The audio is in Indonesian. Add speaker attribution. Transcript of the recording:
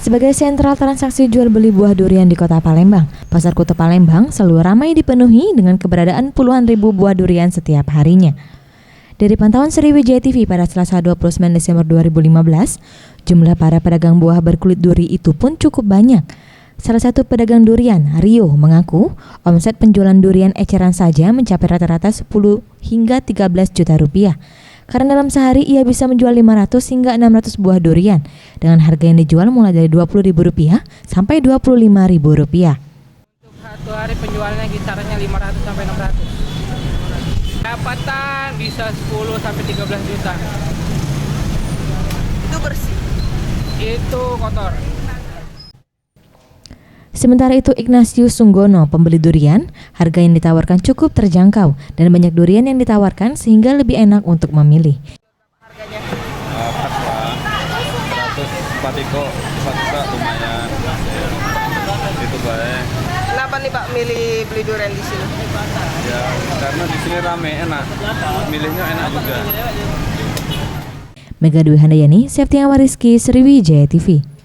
Speaker 1: Sebagai sentral transaksi jual beli buah durian di Kota Palembang, Pasar Kuta Palembang selalu ramai dipenuhi dengan keberadaan puluhan ribu buah durian setiap harinya. Dari pantauan Sriwijaya TV pada Selasa 29 Desember 2015, jumlah para pedagang buah berkulit duri itu pun cukup banyak. Salah satu pedagang durian, Rio, mengaku omset penjualan durian eceran saja mencapai rata-rata 10 hingga 13 juta rupiah. Karena dalam sehari ia bisa menjual 500 hingga 600 buah durian dengan harga yang dijual mulai dari Rp20.000 sampai Rp25.000.
Speaker 2: Untuk satu hari penjualannya kisarannya 500 sampai 600. Pendapatan bisa 10 sampai 13 juta.
Speaker 3: Itu bersih?
Speaker 2: Itu kotor.
Speaker 1: Sementara itu Ignatius Sunggono, pembeli durian, harga yang ditawarkan cukup terjangkau dan banyak durian yang ditawarkan sehingga lebih enak untuk memilih.
Speaker 3: Harganya?
Speaker 4: Pas lah, 104 iko, 4 juta lumayan. Itu baik.
Speaker 3: Kenapa nih Pak milih beli durian di sini?
Speaker 4: Ya, karena di sini rame, enak. Milihnya enak juga.
Speaker 1: Mega Dwi Handayani, Septian Wariski, Sriwijaya TV.